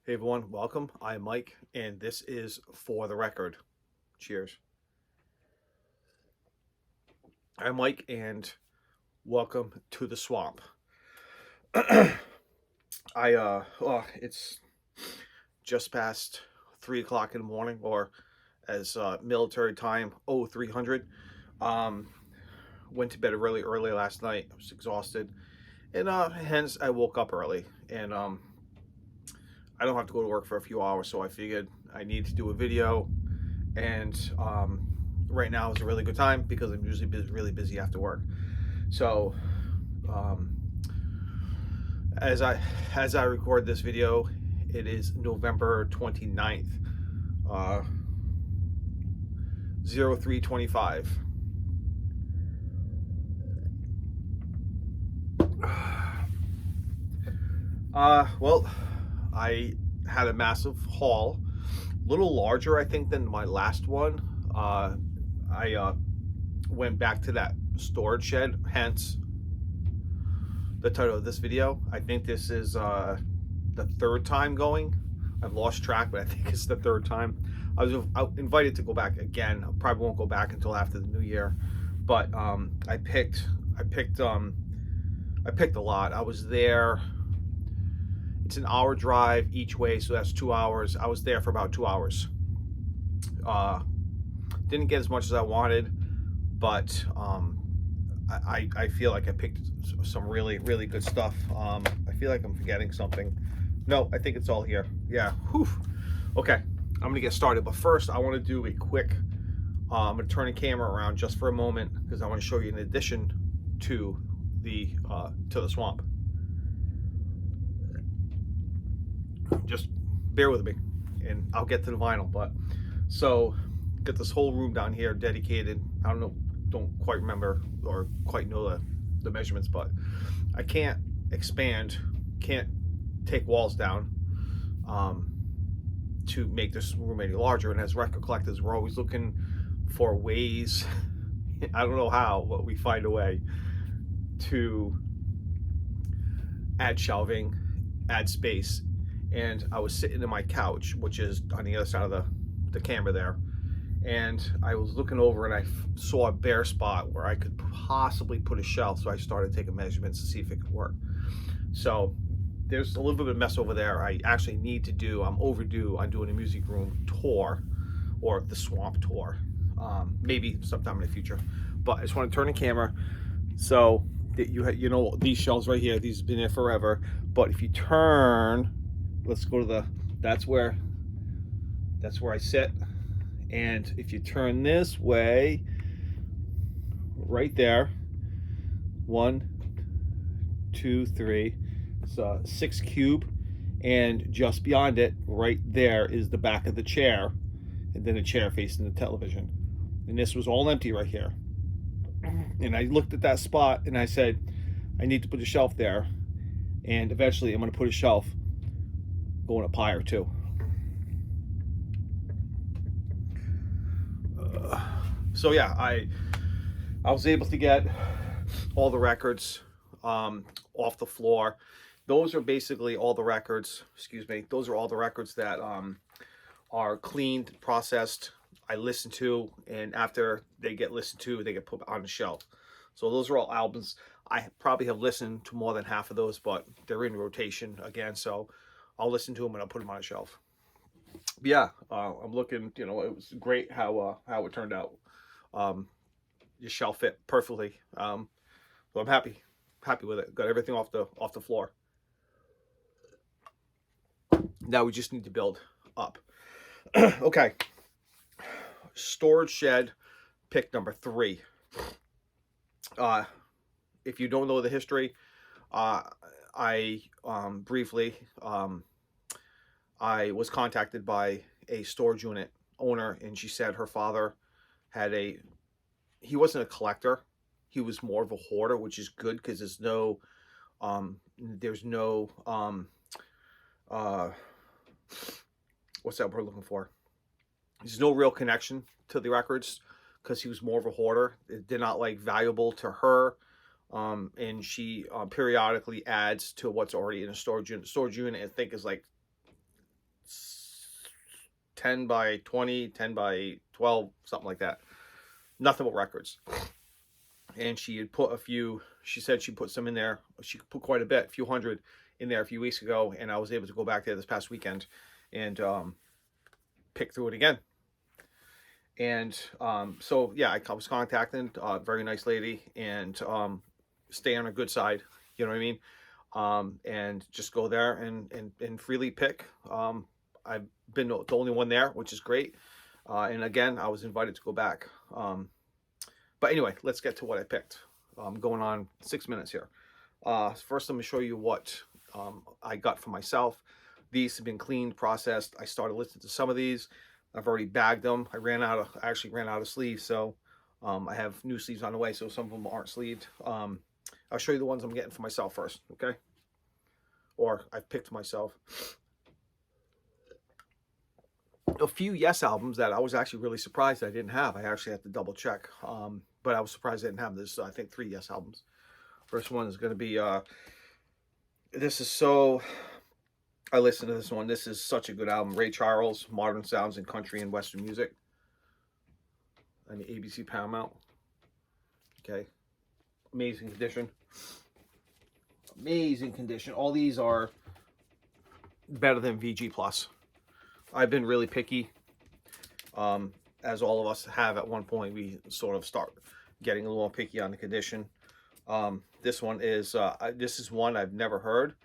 Hey everyone, welcome. I'm Mike, and this is For the Record. Cheers. I'm Mike, and welcome to the swamp. It's just past 3 o'clock in the morning, or as military time, 0300. Um, Went to bed really early last night. I was exhausted, and hence I woke up early. And I don't have to go to work for a few hours, so I figured I need to do a video. And right now is a really good time because I'm usually really busy after work. So um, as I as I record this video, it is November 29th, uh, 0325. Well, I had a massive haul, a little larger, I think, than my last one. I went back to that storage shed, hence the title of this video. I think this is the third time going. I've lost track, but I think it's the third time. I was invited to go back again. I probably won't go back until after the new year. But I picked a lot. I was there. It's an hour drive each way, so that's 2 hours. I was there for about 2 hours. Didn't get as much as I wanted, but I feel like I picked some really good stuff. I feel like I'm forgetting something. No, I think it's all here. Yeah. Whew. Okay, I'm gonna get started, but first I want to do a quick. I'm gonna turn the camera around just for a moment because I want to show you an addition to the swamp. Just bear with me, and I'll get to the vinyl. But so, got this whole room down here dedicated. I don't quite remember or quite know the measurements, but I can't expand, can't take walls down to make this room any larger. And as record collectors, we're always looking for ways. I don't know how, but we find a way to add shelving, add space. And I was sitting in my couch, which is on the other side of the camera there, and I was looking over and I saw a bare spot where I could possibly put a shelf. So I started taking measurements to see if it could work. So there's a little bit of mess over there. I actually need to do. I'm overdue on doing a music room tour, or the swamp tour, maybe sometime in the future. But I just want to turn the camera so that you know these shelves right here. These have been there forever. But if you turn, let's go to that's where I sit. And if you turn this way, right there, 1, 2, 3, it's a 6 cube, and just beyond it, right there, is the back of the chair, and then a chair facing the television. And this was all empty right here. And I looked at that spot and I said, I need to put a shelf there, and eventually I'm going to put a shelf going up higher too. So yeah, I was able to get all the records off the floor. Those are basically all the records. Excuse me. Those are all the records that are cleaned, processed. I listen to, and after they get listened to, they get put on the shelf. So those are all albums. I probably have listened to more than half of those, but they're in rotation again. So I'll listen to them and I'll put them on a shelf. But yeah, I'm looking. You know, it was great how it turned out. Your shelf fit perfectly. So I'm happy with it. Got everything off the floor. Now we just need to build up. Okay. Storage shed, pick number 3. Uh, if you don't know the history, I briefly I was contacted by a storage unit owner, and she said her father had he wasn't a collector, he was more of a hoarder, which is good because there's no uh what's that word looking for? There's no real connection to the records because he was more of a hoarder. They're not like valuable to her. And she periodically adds to what's already in a storage unit. Storage unit, I think, is like 10 by 20, 10 by 12, something like that. Nothing but records. And she had put a few, she said she put some in there. She put quite a bit, a few hundred in there a few weeks ago. And I was able to go back there this past weekend and pick through it again. And so, yeah, I was contacted, very nice lady, and stay on a good side, you know what I mean? And just go there and freely pick. I've been the only one there, which is great. And again, I was invited to go back. But anyway, let's get to what I picked. I'm going on 6 minutes here. First, I'm going to show you what I got for myself. These have been cleaned, processed. I started listening to some of these. I've already bagged them. I actually ran out of sleeves, so I have new sleeves on the way, so some of them aren't sleeved. I'll show you the ones I'm getting for myself first, okay? Or I've picked myself. A few Yes albums that I was actually really surprised I didn't have. I actually had to double check, but I was surprised I didn't have this. I think 3 Yes albums. First one is going to be, this is so, I listened to this one. This is such a good album. Ray Charles, Modern Sounds in Country and Western Music. And the ABC Paramount. Okay. Amazing condition. Amazing condition. All these are better than VG Plus. I've been really picky, as all of us have at one point. We sort of start getting a little more picky on the condition. This one is, this is one I've never heard.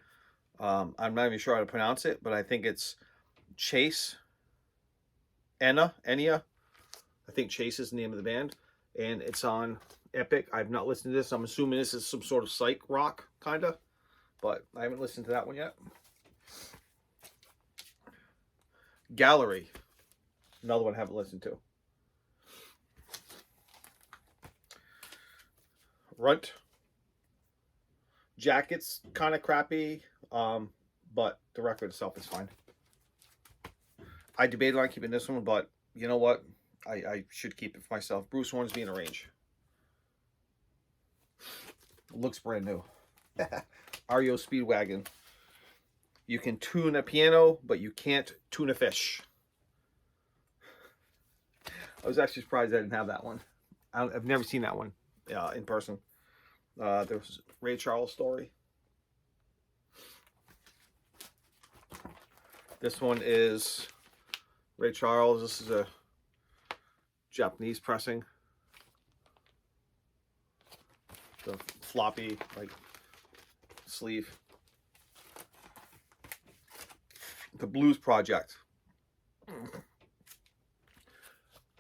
I'm not even sure how to pronounce it, but I think it's Chase, Enya. I think Chase is the name of the band, and it's on Epic. I've not listened to this. I'm assuming this is some sort of psych rock, kind of, but I haven't listened to that one yet. Gallery, another one I haven't listened to. Runt. Jackets, kind of crappy, but the record itself is fine. I debated on keeping this one, but you know what? I should keep it for myself. Bruce Hornsby in a Range. Looks brand new. REO Speedwagon. You can tune a piano, but you can't tune a fish. I was actually surprised I didn't have that one. I've never seen that one in person. There was Ray Charles Story. This one is Ray Charles. This is a Japanese pressing. The floppy like sleeve. The Blues Project.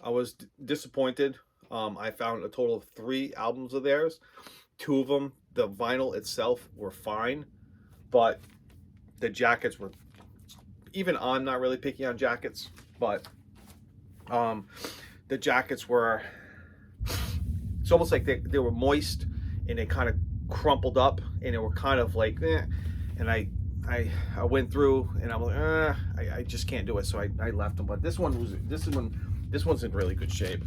I was disappointed. I found a total of 3 albums of theirs. 2 of them, the vinyl itself were fine, but the jackets were, even I'm not really picky on jackets, but the jackets were, it's almost like they were moist and they kind of crumpled up and they were kind of like, and I went through and I'm like, I just can't do it, so I left them. But this one's in really good shape.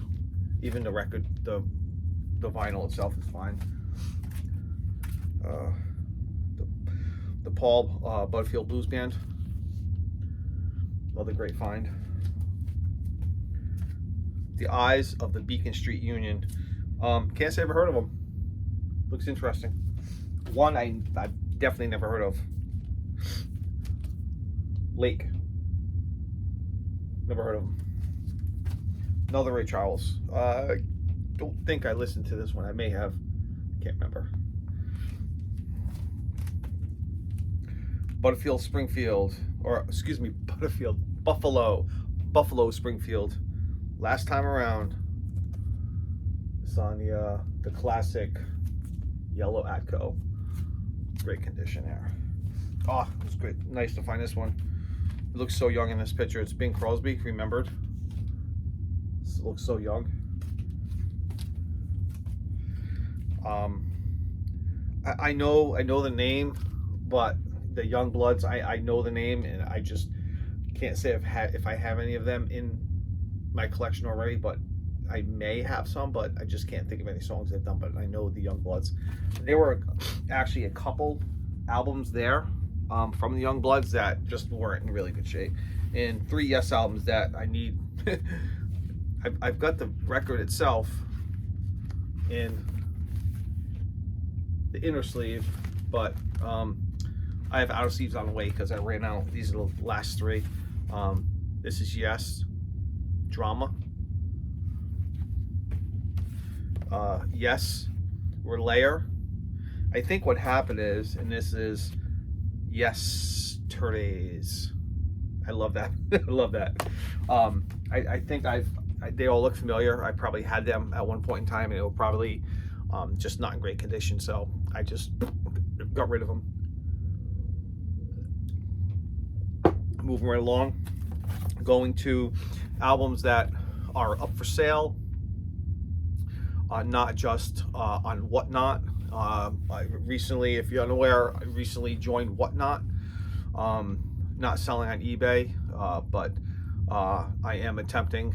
Even the record, the vinyl itself is fine. The Paul Butterfield Blues Band, another great find. The Eyes of the Beacon Street Union. Can't say I've ever heard of them. Looks interesting. One I've definitely never heard of. Lake. Never heard of them. Another Ray Charles. I don't think I listened to this one. I may have. Can't remember. Butterfield Springfield. Or, excuse me, Buffalo Springfield. Last time around. It's on the classic yellow Atco. Great condition there. Oh, it was great. Nice to find this one. It looks so young in this picture. It's Bing Crosby, remembered. This looks so young. I know the name, but the Youngbloods, I know the name, and I just can't say if I have any of them in my collection already, but I may have some, but I just can't think of any songs they've done. But I know the Youngbloods. There were actually a couple albums there from the Young Bloods that just weren't in really good shape, and 3 Yes albums that I need. I've got the record itself in the inner sleeve, but I have outer sleeves on the way because I ran out. These are the last 3. This is Yes, Drama, Yes, Relayer. I think what happened is, and this is Yesterday's. I love that. I love that. I think they all look familiar. I probably had them at one point in time, and they were probably just not in great condition. So I just got rid of them. Moving right along, going to albums that are up for sale, not just on Whatnot. I recently, if you're unaware, I recently joined Whatnot. Not selling on eBay, but I am attempting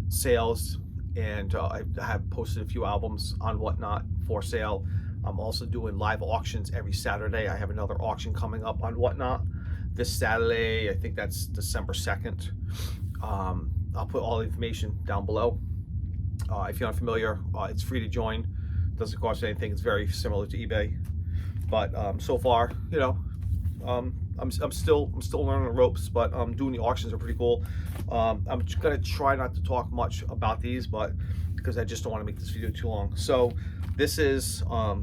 sales, and I have posted a few albums on Whatnot for sale. I'm also doing live auctions every Saturday. I have another auction coming up on Whatnot this Saturday. I think that's December 2nd. I'll put all the information down below. If you're unfamiliar, it's free to join. Doesn't cost anything. It's very similar to eBay, but so far, you know, I'm still learning the ropes, but doing the auctions are pretty cool. I'm just gonna try not to talk much about these, but because I just don't want to make this video too long. So this is a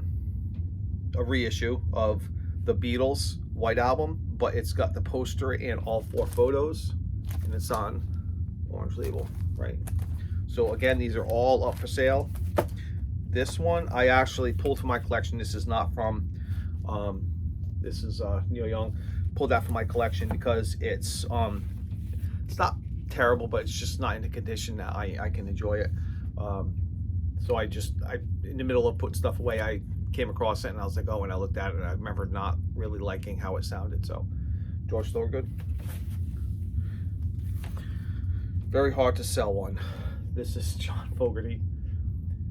reissue of the Beatles White Album, but it's got the poster and all 4 photos, and it's on orange label, right? So again, these are all up for sale. This one I actually pulled from my collection. This is not from this is Neil Young. Pulled that from my collection because it's not terrible, but it's just not in the condition that I can enjoy it. So I in the middle of putting stuff away, I came across it and I was like, oh, and I looked at it and I remember not really liking how it sounded. So George Thorogood, very hard to sell one. This is John Fogerty.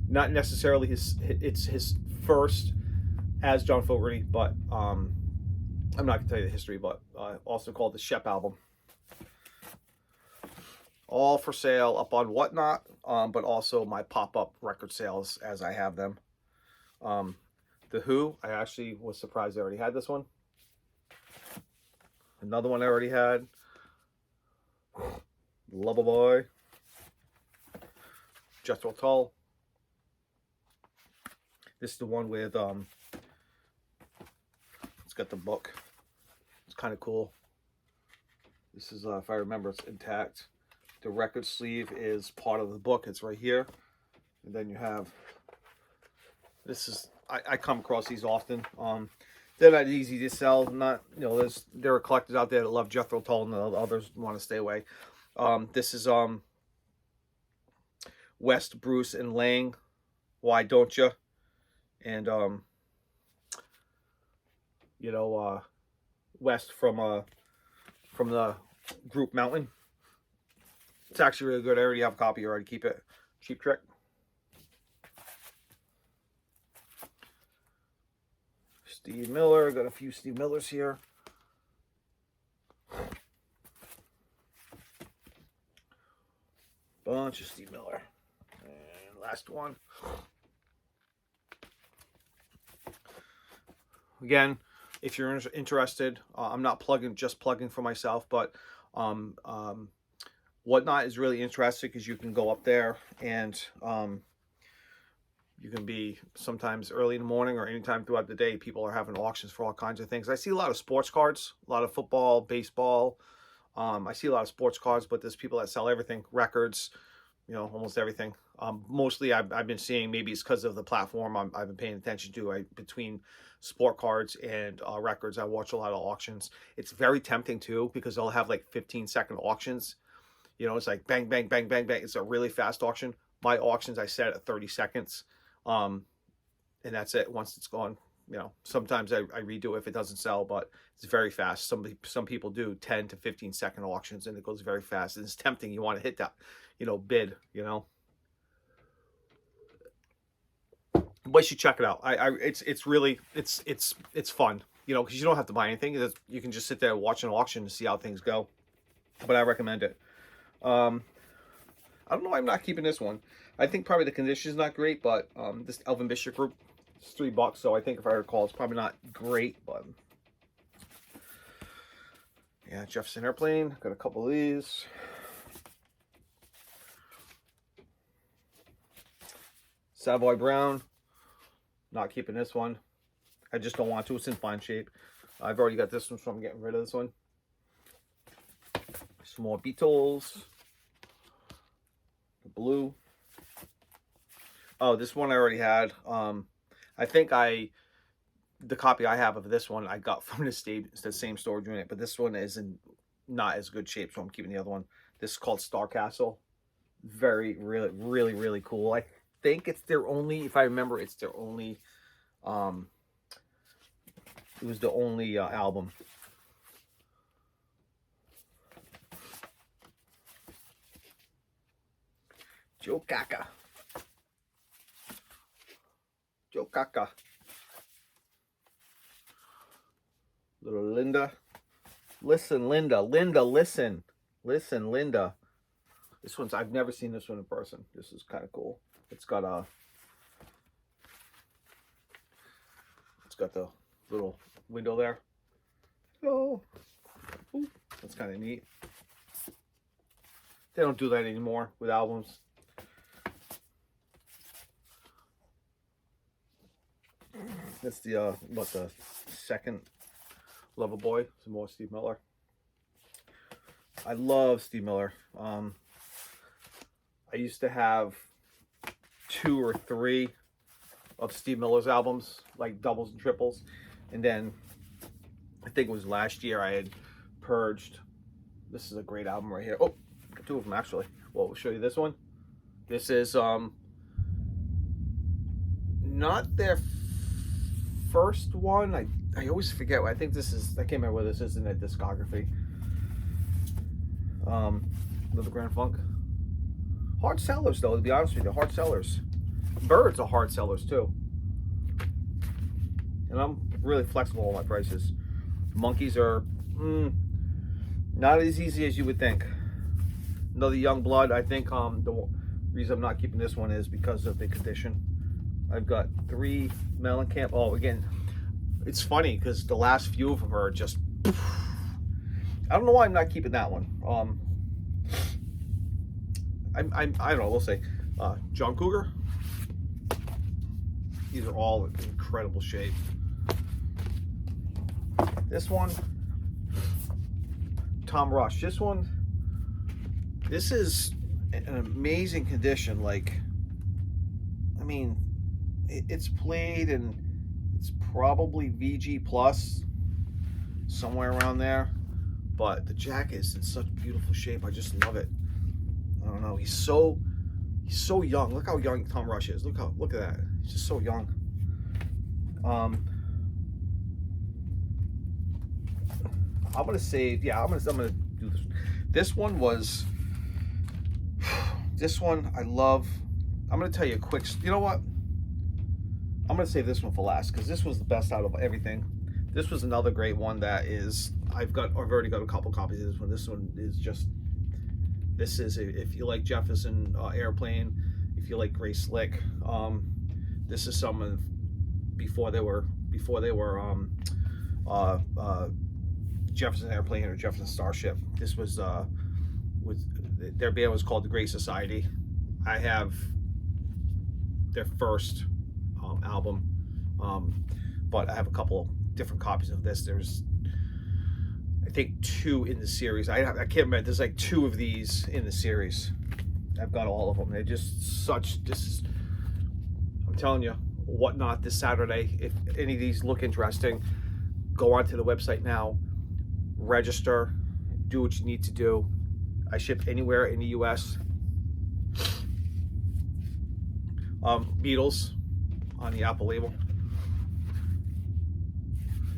Not necessarily it's his first as John Fogerty, but I'm not gonna tell you the history, but also called the Shep album. All for sale up on Whatnot, but also my pop-up record sales as I have them. The Who, I actually was surprised I already had this one. Another one I already had. Loverboy. Jethro Tull. This is the one with it's got the book. It's kind of cool. This is if I remember, it's intact. The record sleeve is part of the book. It's right here. And then you have, this is, I come across these often. They're not easy to sell. Not, you know, there are collectors out there that love Jethro Tull and others want to stay away. This is West, Bruce, and Lang. Why Don't You? And you know, West from the group Mountain. It's actually really good. I already have a copy. I already keep it. Cheap Trick. Steve Miller. Got a few Steve Millers here. Bunch of Steve Miller. And last one. Again, if you're interested, I'm not just plugging for myself, but Whatnot is really interesting because you can go up there and you can be sometimes early in the morning or anytime throughout the day. People are having auctions for all kinds of things. I see a lot of sports cards, a lot of football, baseball. I see a lot of sports cards, but there's people that sell everything, records, you know, almost everything. Mostly I've been seeing, maybe it's because of the platform I've been paying attention to. Between sport cards and records, I watch a lot of auctions. It's very tempting too because they'll have like 15-second auctions. You know, it's like bang, bang, bang, bang, bang. It's a really fast auction. My auctions I set at 30 seconds. And that's it. Once it's gone, you know, sometimes I redo it if it doesn't sell, but it's very fast. Some people do 10 to 15-second auctions and it goes very fast. And it's tempting. You want to hit that, you know, bid, you know. But you should check it out. It's really, it's fun. you know, because you don't have to buy anything. You can just sit there and watch an auction to see how things go. But I recommend it. I don't know why I'm not keeping this one. I think probably the condition is not great, but this Elvin Bishop group is $3, so I think if I recall, it's probably not great, but yeah, Jefferson Airplane. Got a couple of these. Savoy Brown. Not keeping this one. I just don't want to. It's in fine shape. I've already got this one, so I'm getting rid of this one. Some more Beatles. The blue. Oh, this one I already had. I think the copy I have of this one I got from the same storage unit, but this one is in not as good shape, so I'm keeping the other one. This is called Star Castle. Very, really cool. I think it's their only, if I remember, it's their only, it was the only album. Joe Kaka. Joe Kaka. Little Linda. Listen, Linda. Linda, listen. Listen, Linda. This one's, I've never seen this one in person. This is kind of cool. It's got the little window there. Oh, ooh, that's kind of neat. They don't do that anymore with albums. That's the the second Loverboy. Some more Steve Miller. I love Steve Miller. I used to have 2 or 3 of Steve Miller's albums, like doubles and triples, and then I think it was last year I had purged. This is a great album right here. Oh, 2 of them actually. Well, we'll show you this one. This is not their first one. I always forget. I think this is, I can't remember whether this is in their discography. Little Grand Funk. Hard sellers though, to be honest with you. Hard sellers. Birds are hard sellers too. And I'm really flexible on my prices. Monkeys are not as easy as you would think. Another Young Blood. I think the reason I'm not keeping this one is because of the condition. I've got 3 Mellencamp. Oh, again, it's funny because the last few of them are just, I don't know why I'm not keeping that one. I don't know, we'll say John Cougar. These are all in incredible shape. This one, Tom Rush. This is an amazing condition. Like, I mean, it's played and it's probably VG plus, somewhere around there. But the jacket is in such beautiful shape. I just love it. I don't know. He's so young. Look how young Tom Rush is. Look at that. He's just so young. I'm gonna save. Yeah, I'm gonna do this. This one was. This one I love. I'm gonna tell you a quick. You know what? I'm gonna save this one for last because this was the best out of everything. This was another great one that is. I've already got a couple copies of this one. This one is just. This is if you like Jefferson Airplane, if you like Grace Slick. This is some of before they were Jefferson Airplane or Jefferson Starship. This was their band was called the Great Society. I have their first album, but I have a couple different copies of this. There's I think 2 in the series. I can't remember. There's like 2 of these in the series. I've got all of them. They're just such. This is. I'm telling you, Whatnot this Saturday. If any of these look interesting, go onto the website now. Register. Do what you need to do. I ship anywhere in the U.S. Beatles on the Apple label.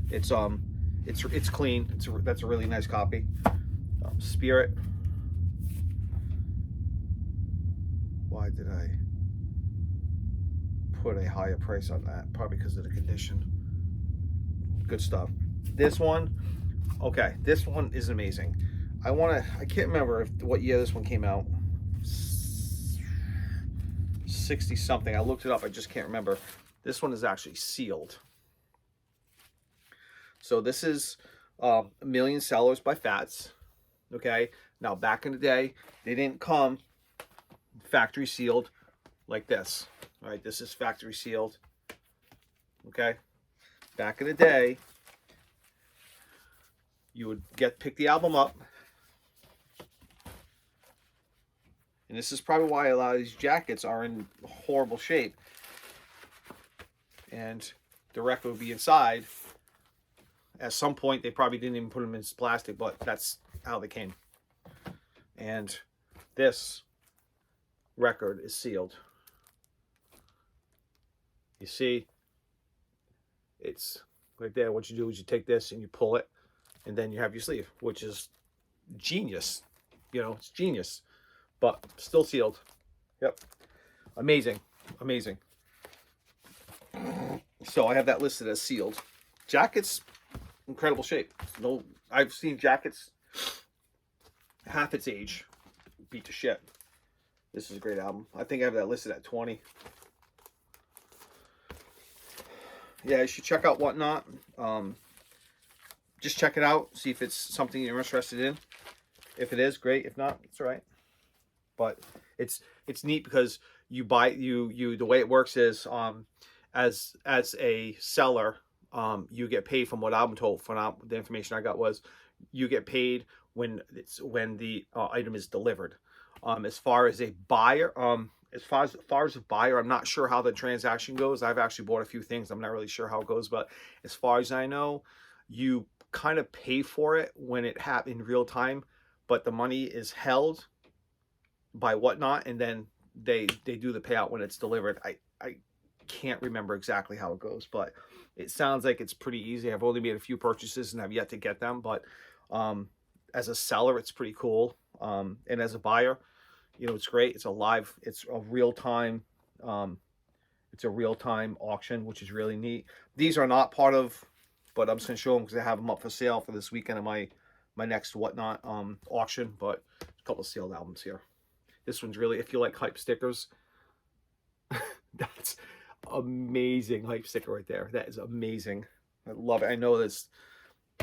It's clean. That's a really nice copy. Spirit. Why did I put a higher price on that? Probably because of the condition. good stuff. This one, okay, this one is amazing. I can't remember what year this one came out. 60 something. I looked it up. I just can't remember. This one is actually sealed. So this is A Million Sellers by Fats. Okay. Now back in the day, they didn't come factory sealed like this. All right. This is factory sealed. Okay. Back in the day, you would pick the album up. And this is probably why a lot of these jackets are in horrible shape. And the record would be inside. At some point, they probably didn't even put them in plastic, but that's how they came. And this record is sealed. You see, it's right there. What you do is you take this and you pull it, and then you have your sleeve, which is genius. You know, it's genius. But still sealed. Yep. Amazing. Amazing. So I have that listed as sealed. Jackets, incredible shape. No, I've seen jackets half its age beat to shit. This is a great album. I think I have that listed at 20. Yeah, you should check out Whatnot. Just check it out. See if it's something you're interested in. If it is, great. If not, it's all right. But it's neat because you buy the way it works is as a seller, you get paid from what I'm told. From the information I got was you get paid when the item is delivered. As far as a buyer, as far as a buyer, I'm not sure how the transaction goes. I've actually bought a few things. I'm not really sure how it goes, but as far as I know, you kind of pay for it when it happens in real time, but the money is held by Whatnot, and then they do the payout when it's delivered. I can't remember exactly how it goes, but it sounds like it's pretty easy. I've only made a few purchases and I've yet to get them, but as a seller, it's pretty cool. And as a buyer, you know, it's great. It's a real-time auction, which is really neat. These are not part of, but I'm just gonna show them because I have them up for sale for this weekend of my next Whatnot auction. But a couple of sealed albums here. This one's really, if you like hype stickers, that's amazing hype sticker right there. That is amazing. I love it. I know there's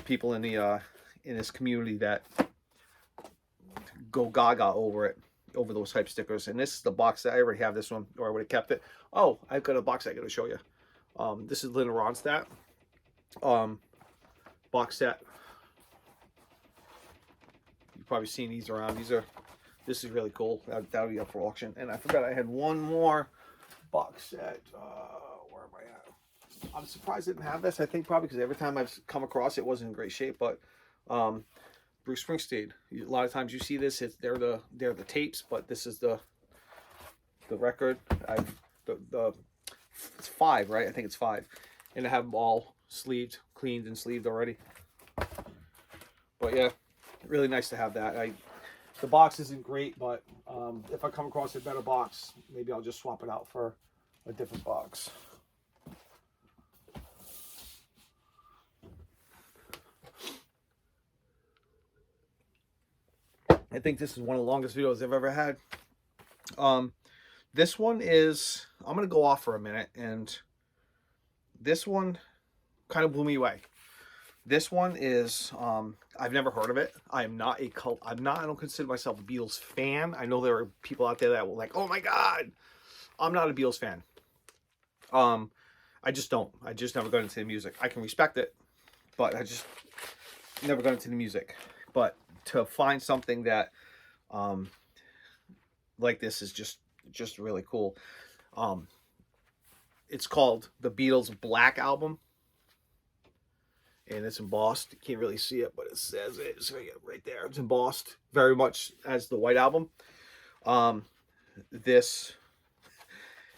people in the in this community that go gaga over those hype stickers. And this is the box that I already have this one, or I would have kept it. Oh, I've got a box I got to show you. This is Linda Ronstadt box set. You've probably seen these around. This is really cool. That'll be up for auction. And I forgot I had one more box set. Where am I at? I'm surprised I didn't have this. I think probably because every time I've come across it wasn't in great shape. But Bruce Springsteen. A lot of times you see this. They're the tapes, but this is the record. It's 5, right? I think it's 5, and I have them all sleeved, cleaned and sleeved already. But yeah, really nice to have that. The box isn't great, but if I come across a better box, maybe I'll just swap it out for a different box. I think this is one of the longest videos I've ever had. This one is, I'm going to go off for a minute, and this one kind of blew me away. This one is, I've never heard of it. I don't consider myself a Beatles fan. I know there are people out there that will like, oh my God, I'm not a Beatles fan. I just don't. I just never got into the music. I can respect it, but I just never got into the music. But to find something that, like this is just really cool. It's called the Beatles Black Album. And it's embossed. You can't really see it, but it says it's right there. It's embossed very much as the White Album. This,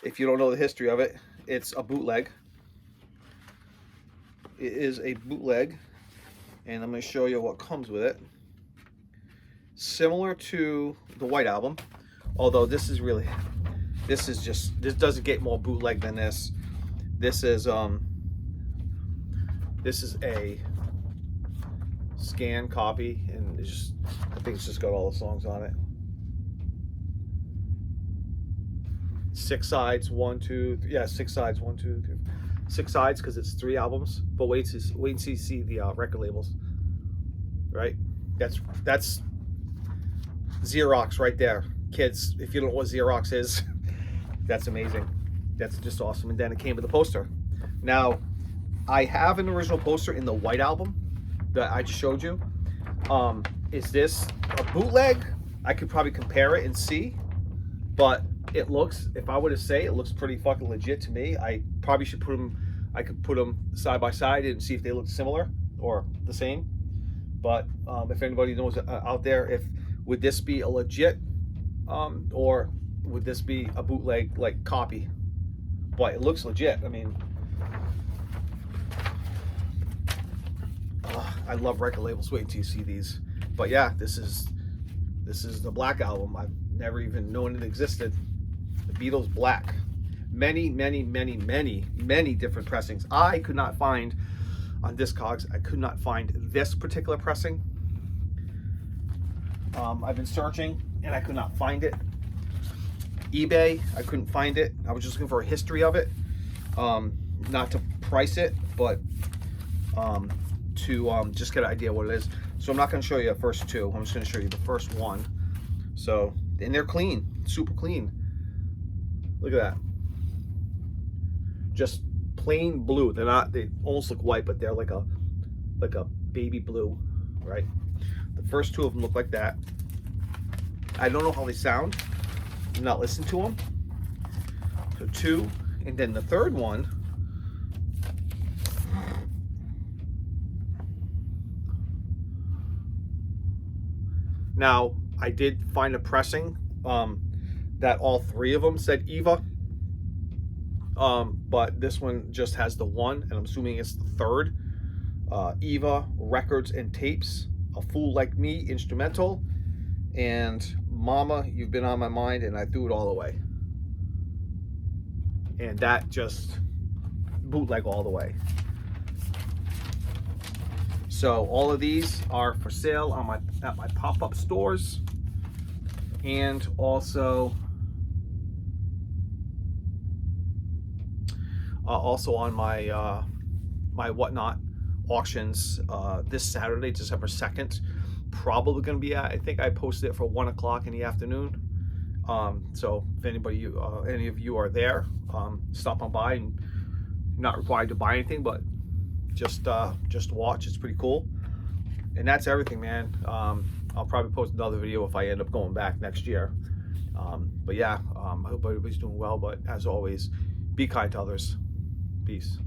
if you don't know the history of it, it's a bootleg. It is a bootleg, and I'm going to show you what comes with it. Similar to the White Album, although this doesn't get more bootleg than this. This is This is a scan copy, and it's just, I think it's just got all the songs on it. 6 sides, 1, 2, yeah, 6 sides, 1, 2, 3, 6 sides because it's 3 albums. But wait until you see the record labels, right? That's Xerox right there, kids. If you don't know what Xerox is, that's amazing. That's just awesome. And then it came with the poster. Now, I have an original poster in the White Album that I just showed you. Is this a bootleg? I could probably compare it and see, but it looks, if I were to say, it looks pretty fucking legit to me. I probably should put them, I could put them side by side and see if they look similar or the same. But if anybody knows out there, if would this be a legit or would this be a bootleg like copy? But it looks legit. I mean, I love record labels. Wait until you see these. But yeah, this is the Black Album. I've never even known it existed. The Beatles Black. Many different pressings. I could not find on Discogs. I could not find this particular pressing. I've been searching and I could not find it. eBay, I couldn't find it. I was just looking for a history of it. Not to price it, but to just get an idea what it is. So I'm not going to show you the first 2. I'm just going to show you the first one. So, and they're clean, super clean. Look at that. Just plain blue. They're not, they almost look white, but they're like a baby blue, right? The first 2 of them look like that. I don't know how they sound. I've not listened to them. So 2, and then the third one. Now, I did find a pressing that all 3 of them said Eva. But this one just has the 1, and I'm assuming it's the 3rd. Eva Records and Tapes, A Fool Like Me instrumental, and Mama, You've Been on My Mind, and I Threw It All Away. And that just bootleg all the way. So all of these are for sale on at my pop-up stores, and also on my my Whatnot auctions this Saturday, December 2nd. Probably going to be at, I think I posted it for 1 o'clock in the afternoon. So if anybody, any of you are there, stop on by. And not required to buy anything, but just watch. It's pretty cool. And that's everything, man. I'll probably post another video if I end up going back next year. But yeah, I hope everybody's doing well. But as always, be kind to others. Peace.